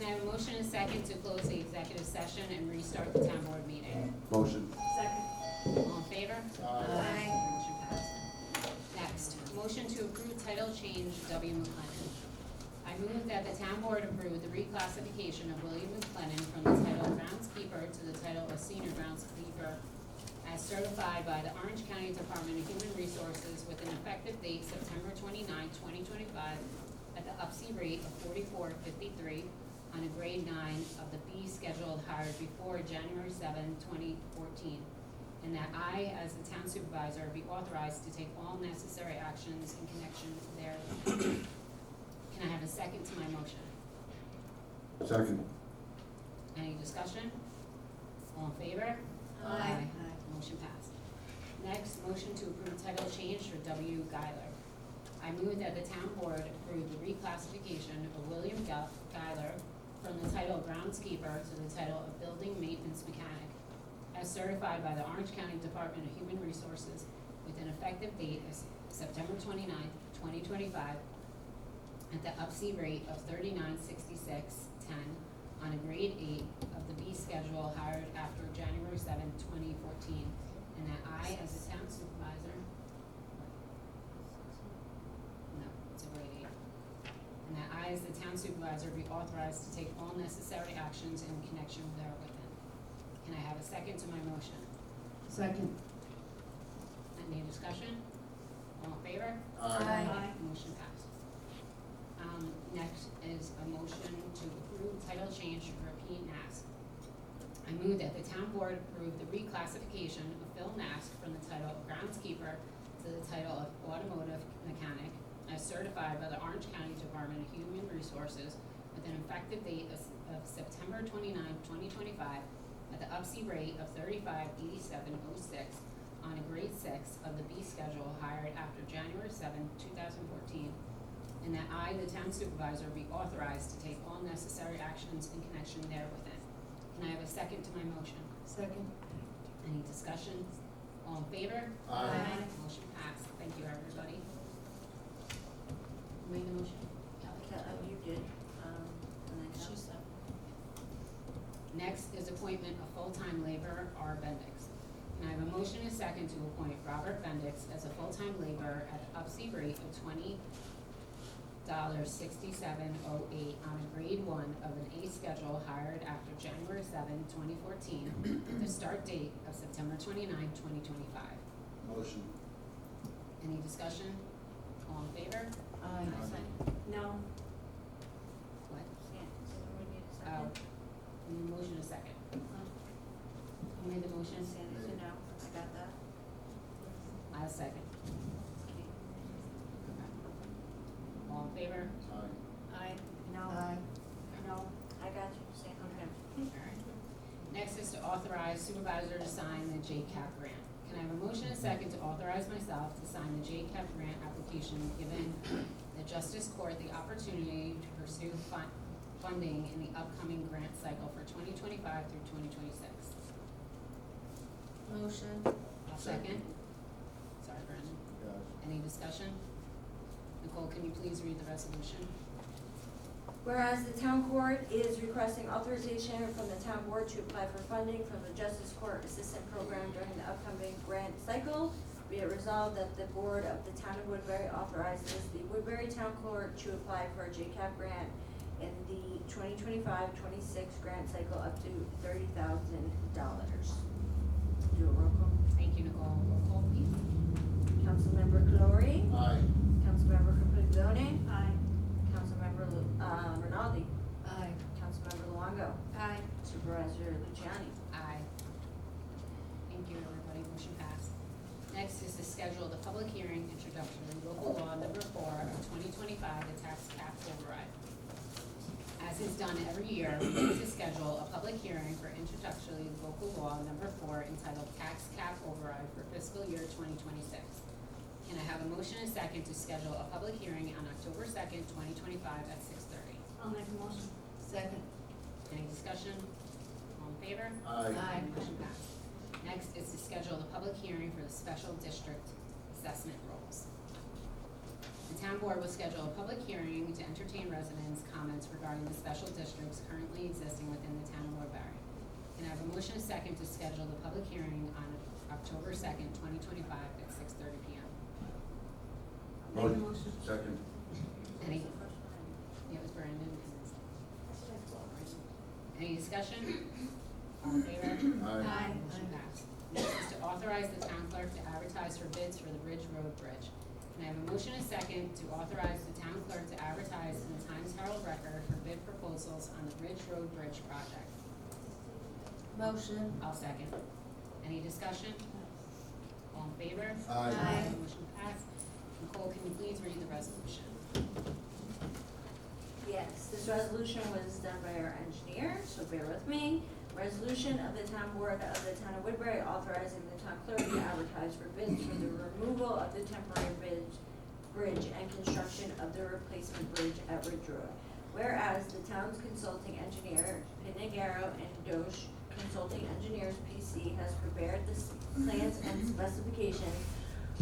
I have a motion and a second to close the executive session and restart the town board meeting? Motion. Second. All in favor? Aye. Motion passed. Next, motion to approve title change W. McLennan. I move that the town board approve the reclassification of William McLennan from the title of groundskeeper to the title of senior groundskeeper as certified by the Orange County Department of Human Resources with an effective date September 29, 2025, at the UPSI rate of $44.53 on a grade 9 of the B schedule hired before January 7, 2014. And that I, as the town supervisor, be authorized to take all necessary actions in connection therewith. Can I have a second to my motion? Second. Any discussion? All in favor? Aye. Motion passed. Next, motion to approve title change for W. Geiler. I move that the town board approve the reclassification of William Geiler from the title of groundskeeper to the title of building maintenance mechanic, as certified by the Orange County Department of Human Resources with an effective date of September 29, 2025, at the UPSI rate of $39.66.10 on a grade 8 of the B schedule hired after January 7, 2014, and that I, as the town supervisor, no, it's a grade 8, and that I, as the town supervisor, be authorized to take all necessary actions in connection therewith. Can I have a second to my motion? Second. Any discussion? All in favor? Aye. Motion passed. Next is a motion to approve title change for Pete Nask. I move that the town board approve the reclassification of Phil Nask from the title of groundskeeper to the title of automotive mechanic as certified by the Orange County Department of Human Resources with an effective date of September 29, 2025, at the UPSI rate of $35.8706 on a grade 6 of the B schedule hired after January 7, 2014, and that I, the town supervisor, be authorized to take all necessary actions in connection therewith. Can I have a second to my motion? Second. Any discussion? All in favor? Aye. Motion passed. Thank you, everybody. Who made the motion? You did, and then She said. Next is appointment of full-time laborer, R. Bendix. And I have a motion and a second to appoint Robert Bendix as a full-time laborer at the UPSI rate of $20.6708 on a grade 1 of an A schedule hired after January 7, 2014, with a start date of September 29, 2025. Motion. Any discussion? All in favor? Aye. No. What? We need a Oh, second. need a motion and a second. Who made the motion? Sandy's a no, I got that. I'll second. All in favor? Aye. Aye. No. Aye. No, I got you, Sandy. Okay. Alright. Next is to authorize supervisor to sign the JCAP grant. Can I have a motion and a second to authorize myself to sign the JCAP grant application, giving the Justice Court the opportunity to pursue funding in the upcoming grant cycle for 2025 through 2026? Motion. I'll second. Sorry, Brendan. Yes. Any discussion? Nicole, can you please read the resolution? Whereas the town court is requesting authorization from the town board to apply for funding from the Justice Court Assistant Program during the upcoming grant cycle, be it resolved that the board of the town of Woodbury authorizes the Woodbury Town Court to apply for a JCAP grant in the 2025-26 grant cycle up to $30,000. Do a roll call. Thank you, Nicole. Roll call, please. Councilmember Calori, Aye. Councilmember Capone, Aye. Councilmember Rinaldi, Aye. Councilmember Luongo, Aye. Supervisor Luciani. Aye. Thank you, everybody. Motion passed. Next is to schedule the public hearing introductory local law number 4 of 2025, the tax cap override. As is done every year, we need to schedule a public hearing for introductory local law number 4 entitled Tax Cap Override for fiscal year 2026. Can I have a motion and a second to schedule a public hearing on October 2nd, 2025 at 6:30? I'll make a motion. Second. Any discussion? All in favor? Aye. Motion passed. Next is to schedule the public hearing for the special district assessment rules. The the town board will schedule a public hearing to entertain residents' comments regarding the special districts currently existing within the town of Woodbury. Can I have a motion and a second to schedule the public hearing on October 2nd, 2025 at 6:30 PM? Make the motion. Second. Any, What's the first one? yeah, it was Brandon and any discussion? All in favor? Aye. Motion passed. Next is to authorize the town clerk to advertise for bids for the Ridge Road Bridge. Can I have a motion and a second to authorize the town clerk to advertise in the Times Herald Record for bid proposals on the Ridge Road Bridge project? Motion. I'll second. Any discussion? All in favor? Aye. Motion passed. Nicole, can you please read the resolution? Yes, this resolution was done by our engineer, so bear with me. Resolution of the town board of the town of Woodbury authorizing the town clerk to advertise for bids for the removal of the temporary bridge and construction of the replacement bridge at Ridge Road. Whereas the town's consulting engineer, Pinagaro and Dosh Consulting Engineers PC has prepared the plans and specifications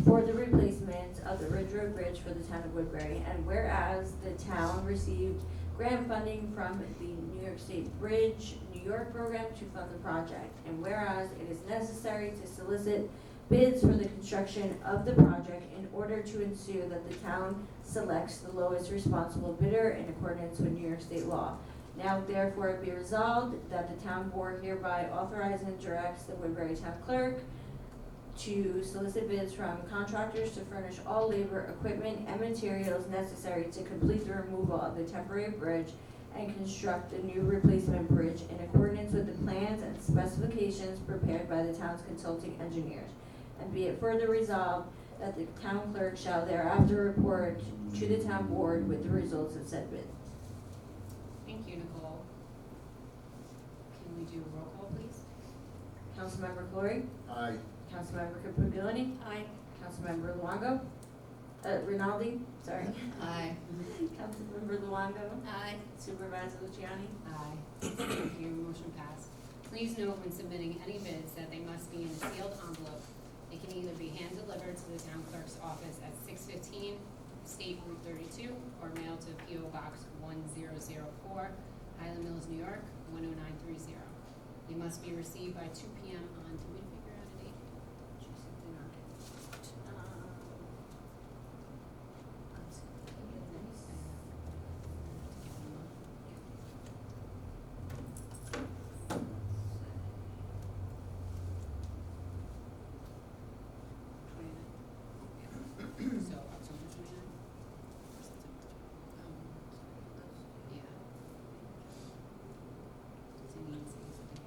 for the replacement of the Ridge Road Bridge for the town of Woodbury, and whereas the town received grant funding from the New York State Bridge New York program to fund the project, and whereas it is necessary to solicit bids for the construction of the project in order to ensure that the town selects the lowest responsible bidder in accordance with New York State law. Now therefore be resolved that the town board hereby authorizes and directs the Woodbury town clerk to solicit bids from contractors to furnish all labor, equipment, and materials necessary to complete the removal of the temporary bridge and construct a new replacement bridge in accordance with the plans and specifications prepared by the town's consulting engineers. And be it further resolved that the town clerk shall thereafter report to the town board with the results of said bid. Thank you, Nicole. Can we do a roll call, please? Councilmember Clory, Aye. Councilmember Caprigioni, Aye. Councilmember Luongo, Rinaldi, sorry. Aye. Councilmember Luongo, Aye. Supervisor Luciani. Aye. Thank you, motion passed. Please note when submitting any bids that they must be in a sealed envelope. They can either be hand-delivered to the town clerk's office at 615 State Route 32 or mailed to P.O. Box 1004, Highland Mills, New York, 10930. They must be received by 2 p.m. on, did we figure out a date? Something on it. So October 29th? Yeah. Does it need to say something?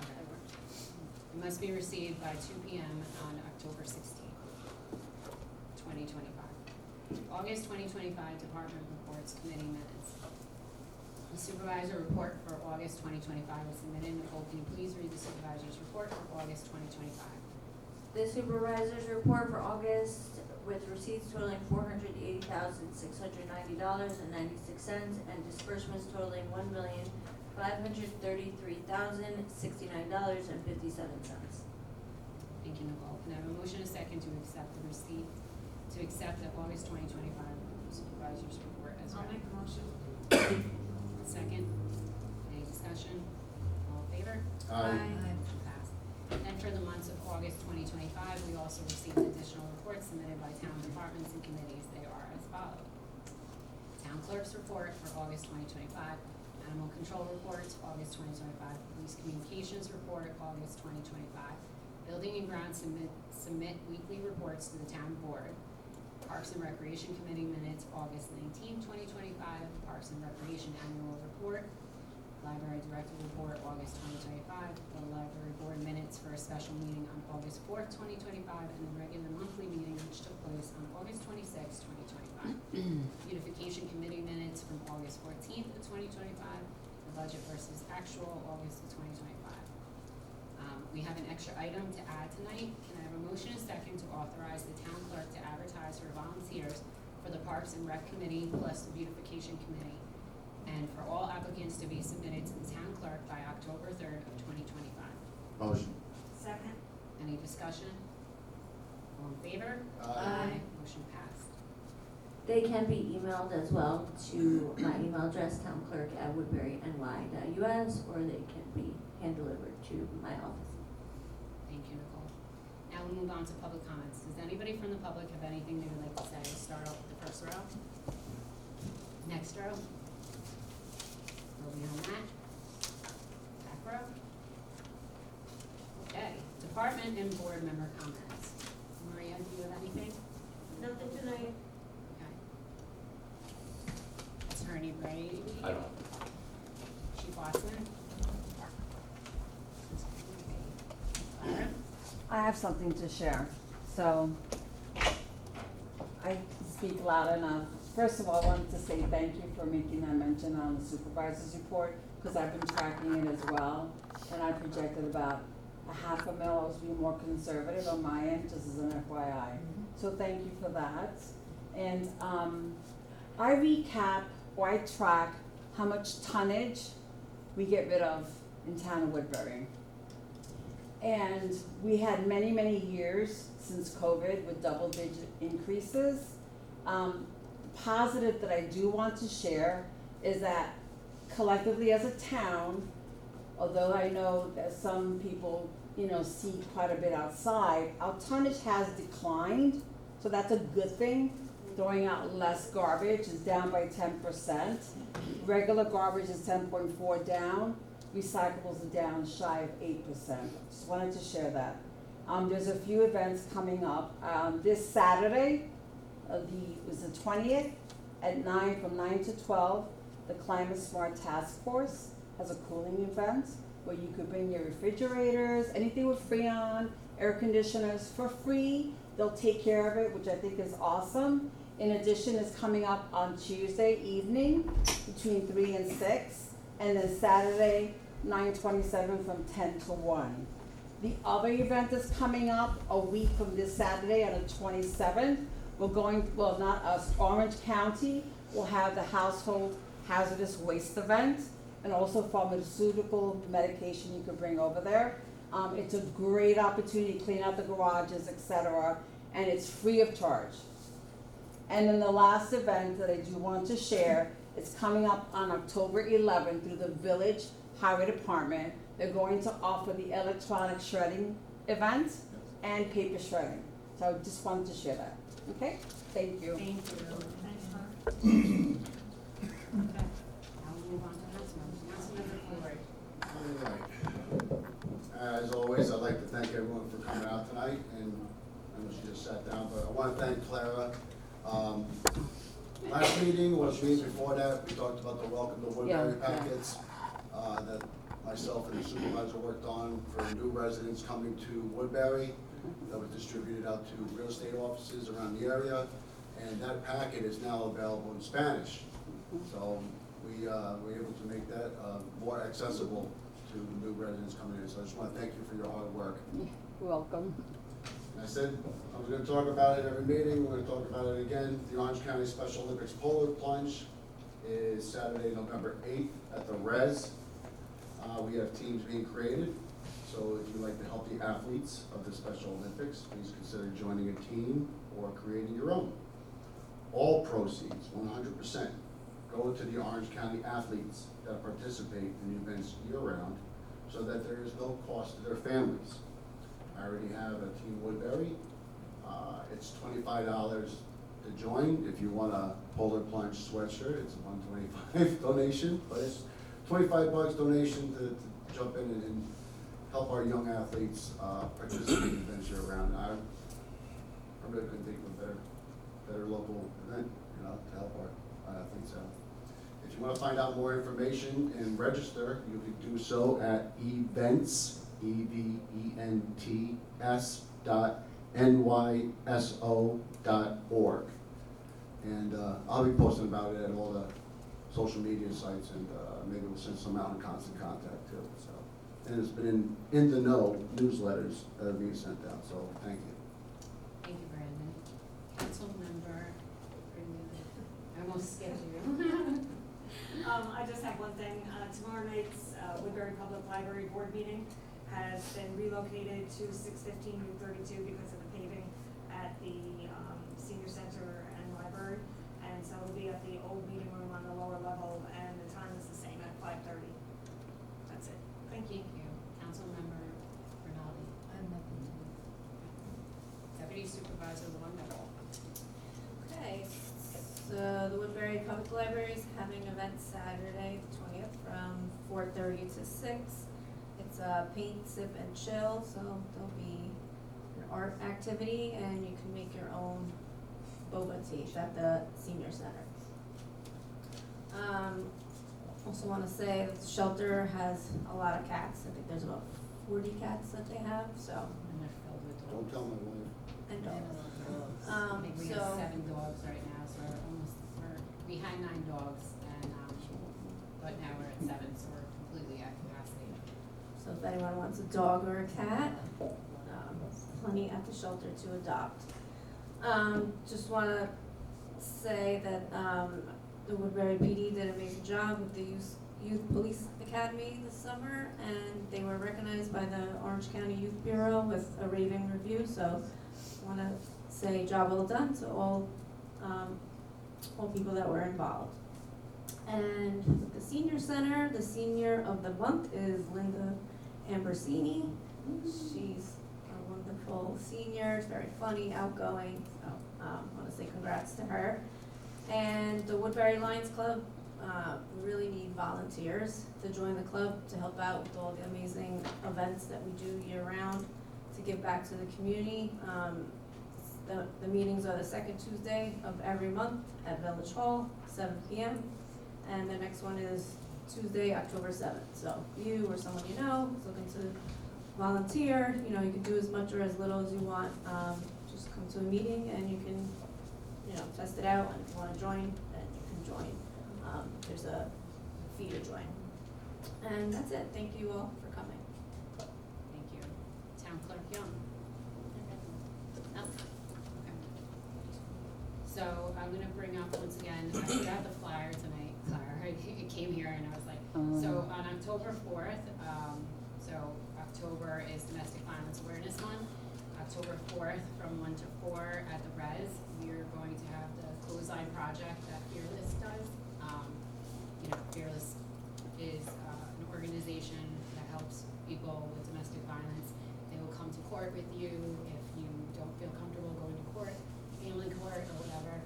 Okay. It must be received by 2 p.m. on October 16th, 2025. August 2025 Department Reports Committee Minutes. The supervisor report for August 2025 was submitted. Nicole, can you please read the supervisor's report for August 2025? The supervisor's report for August with receipts totaling $480,690.96 and disbursements totaling $1,533,069.57. Thank you, Nicole. Can I have a motion and a second to accept the receipt, to accept the August 2025 supervisor's report as I'll read? make the motion. Second. Any discussion? All in favor? Aye. Motion passed. And for the months of August 2025, we also received additional reports submitted by town departments and committees. They are as follows. Town clerk's report for August 2025, animal control report, August 2025, police communications report, August 2025, building and grounds submit weekly reports to the town board, Parks and Recreation Committee minutes, August 19, 2025, Parks and Recreation annual report, Library Director report, August 2025, the Library Board minutes for a special meeting on August 4th, 2025, and the regular monthly meeting which took place on August 26, 2025. Beautification Committee minutes from August 14th of 2025, the budget versus actual, August of 2025. We have an extra item to add tonight. Can I have a motion and second to authorize the town clerk to advertise for volunteers for the Parks and Rec Committee plus the Beautification Committee, and for all applicants to be submitted to the town clerk by October 3rd of 2025. Motion. Second. Any discussion? All in favor? Aye. Motion passed. They can be emailed as well to my email address, townclerk@woodburyny.us, or they can be hand-delivered to my office. Thank you, Nicole. Now we'll move on to public comments. Does anybody from the public have anything they would like to say? Start off with the first row. Next row. Moving on that. Back row. Okay, department and board member comments. Maria, do you have anything? Nothing tonight. Okay. Attorney Brady? I don't. Chief Watson? Clara? I have something to share, so I speak loud enough. First of all, I wanted to say thank you for making that mention on the supervisor's report, because I've been tracking it as well, and I projected about $500,000. I was being more conservative on my end, just as an FYI. So thank you for that. And I recap or I track how much tonnage we get rid of in town of Woodbury. And we had many, many years since COVID with double-digit increases. The positive that I do want to share is that collectively as a town, although I know that some people, see quite a bit outside, our tonnage has declined, so that's a good thing. Throwing out less garbage is down by 10%. Regular garbage is 10.4 down. Recyclables are down shy of 8%. Just wanted to share that. There's a few events coming up. This Saturday, was the 20th at 9, from 9 to 12, the Climate Smart Task Force has a cooling event where you could bring your refrigerators, anything with Freon, air conditioners for free. They'll take care of it, which I think is awesome. In addition, it's coming up on Tuesday evening between 3 and 6, and then Saturday, 9/27 from 10 to 1. The other event is coming up a week from this Saturday on the 27th. We're going, well, not us, Orange County will have the household hazardous waste event, and also pharmaceutical medication you can bring over there. It's a great opportunity to clean out the garages, etc., and it's free of charge. And then the last event that I do want to share is coming up on October 11th through the Village Highway Department. They're going to offer the electronic shredding event and paper shredding. So I just wanted to share that. Okay? Thank you. Thank you. Thanks, Mark. Okay, now we'll move on to announcements. Announcement report. Alright. As always, I'd like to thank everyone for coming out tonight, and I know she just sat down, but I want to thank Clara. Last meeting or the meeting before that, we talked about the Welcome to Woodbury Yeah. packets that myself and the supervisor worked on for new residents coming to Woodbury. That was distributed out to real estate offices around the area, and that packet is now available in Spanish. So we were able to make that more accessible to new residents coming in. So I just want to thank you for your hard work. You're welcome. And I said I was going to talk about it every meeting. We're going to talk about it again. The Orange County Special Olympics Polar Plunge is Saturday, November 8th at the Res. We have teams being created. So if you'd like to help the athletes of the Special Olympics, please consider joining a team or creating your own. All proceeds, 100%, go to the Orange County athletes that participate in the events year-round, so that there is no cost to their families. I already have a Team Woodbury. It's $25 to join. If you want a Polar Plunge sweatshirt, it's a $125 donation, but it's $25 donation to jump in and help our young athletes participate in events year-round. I really couldn't think of a better local event, to help our athletes out. If you want to find out more information and register, you can do so at events, events.nyso.org. And I'll be posting about it at all the social media sites, and maybe we'll send some out in constant contact too. So, and it's been in the know newsletters that are being sent out. So thank you. Thank you, Brandon. Council member, I almost skipped you. I just have one thing. Tomorrow night's Woodbury Public Library Board meeting has been relocated to 615 Route 32 because of the paving at the senior center and library. And so it'll be at the old meeting room on the lower level, and the time is the same at 5:30. That's it. Thank you. Thank you. Councilmember Rinaldi. I have nothing to. Deputy Supervisor Longo. Okay, so the Woodbury Public Library is having an event Saturday, the 20th, from 4:30 to 6. It's a paint, sip, and chill, so there'll be an art activity, and you can make your own boba tea at the senior center. Also want to say that the shelter has a lot of cats. I think there's about 40 cats that they have, so, And they're filled with dogs. Don't tell my wife. and dogs. I think we have so- 7 dogs right now, so we had 9 dogs, and, but now we're at 7, so we're completely at capacity. So if anyone wants a dog or a cat, plenty at the shelter to adopt. Just wanna say that, the Woodbury PD did an amazing job with the Youth Police Academy this summer, and they were recognized by the Orange County Youth Bureau with a raving review, so wanna say job well done to all people that were involved. And with the senior center, the senior of the month is Linda Ambrosini. She's a wonderful senior, very funny, outgoing, so want to say congrats to her. And the Woodbury Lions Club, we really need volunteers to join the club to help out with all the amazing events that we do year-round to give back to the community. The meetings are the second Tuesday of every month at Village Hall, 7 p.m. And the next one is Tuesday, October 7th. So if you or someone you know is looking to volunteer, you can do as much or as little as you want. Just come to a meeting and you can, test it out. And if you want to join, then you can join. There's a fee to join. And that's it. Thank you all for coming. Thank you. Town Clerk Young. No? Okay. So I'm gonna bring up once again, I forgot the flyer tonight, Clara, it came here and I was like, so on October 4th, October is Domestic Violence Awareness Month. October 4th from 1 to 4 at the Res, we are going to have the clothesline project that Fearless does. Fearless is an organization that helps people with domestic violence. They will come to court with you if you don't feel comfortable going to court, family court or whatever.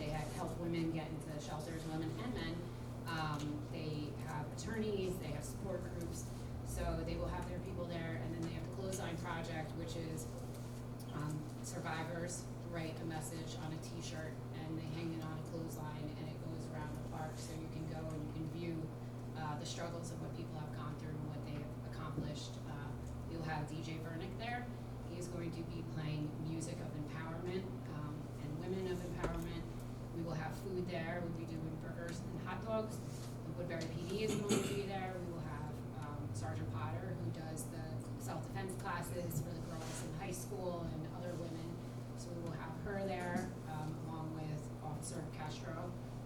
They help women get into shelters, women and men. They have attorneys, they have support groups. So they will have their people there, and then they have the clothesline project, which is survivors write a message on a t-shirt and they hang it on a clothesline and it goes around the park, so you can go and you can view the struggles of what people have gone through and what they have accomplished. You'll have DJ Vernick there. He is going to be playing music of empowerment and women of empowerment. We will have food there. We'll be doing burgers and hot dogs. The Woodbury PD is going to be there. We will have Sergeant Potter, who does the self-defense classes for the girls in high school and other women. So we will have her there, along with Officer Castro,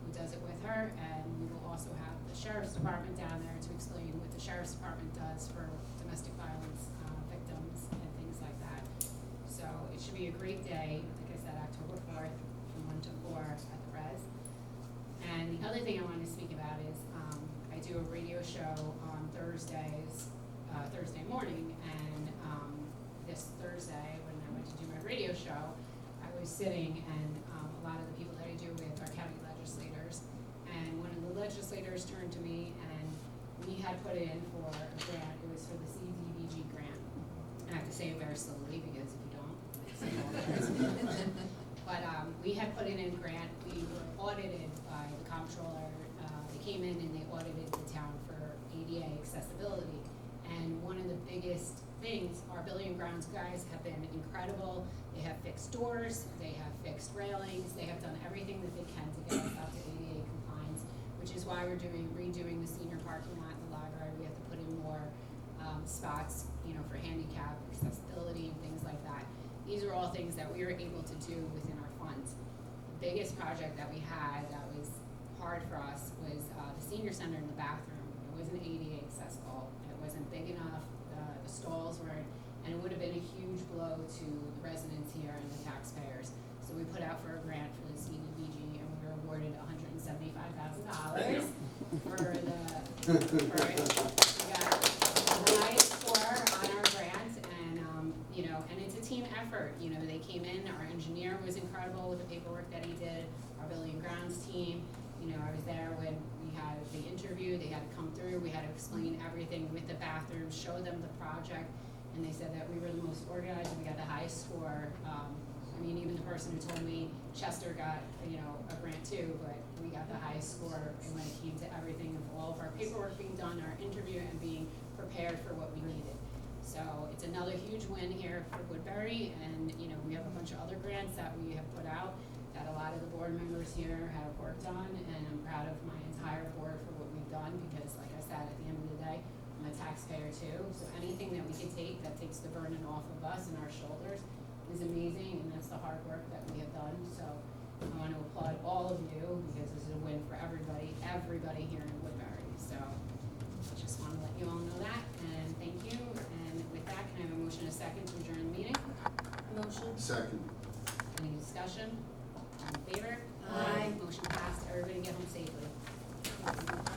who does it with her. And we will also have the Sheriff's Department down there to explain what the Sheriff's Department does for domestic violence victims and things like that. So it should be a great day, like I said, October 4th from 1 to 4 at the Res. And the other thing I wanted to speak about is I do a radio show on Thursday morning, and this Thursday when I went to do my radio show, I was sitting and a lot of the people that I do with are county legislators, and one of the legislators turned to me and we had put in for a grant. It was for the CDBG grant. And I have to say it very slowly because if you don't, it's like all words. But we had put in a grant. We were audited by the comptroller. They came in and they audited the town for ADA accessibility. And one of the biggest things, our building and grounds guys have been incredible. They have fixed doors, they have fixed railings, they have done everything that they can to get us up to ADA compliance, which is why we're redoing the senior parking lot in the library. We have to put in more spots, for handicap accessibility and things like that. These are all things that we were able to do within our funds. The biggest project that we had that was hard for us was the senior center in the bathroom. It wasn't ADA accessible. It wasn't big enough. The the stalls weren't, and it would have been a huge blow to the residents here and the taxpayers. So we put out for a grant for the CDBG, and we were awarded $175,000 for we got the highest score on our grant, and, you know, and it's a team effort. You know, they came in, our engineer was incredible with the paperwork that he did, our building and grounds team. You know, I was there when we had the interview, they had to come through, we had to explain everything with the bathrooms, show them the project, and they said that we were the most organized, and we got the highest score. I mean, even the person who told me Chester got, you know, a grant too, but we got the highest score when it came to everything of all of our paperwork being done, our interview, and being prepared for what we needed. So it's another huge win here for Woodbury, and, you know, we have a bunch of other grants that we have put out that a lot of the board members here have worked on, and I'm proud of my entire board for what we've done, because like I said, at the end of the day, I'm a taxpayer too, so anything that we can take that takes the burden off of us and our shoulders is amazing, and that's the hard work that we have done. So I want to applaud all of you, because this is a win for everybody here in Woodbury. So I just want to let you all know that, and thank you. And with that, can I have a motion and a second to adjourn the meeting? Motion? Second. Any discussion? All in favor? Aye. Motion passed. Everybody get home safely.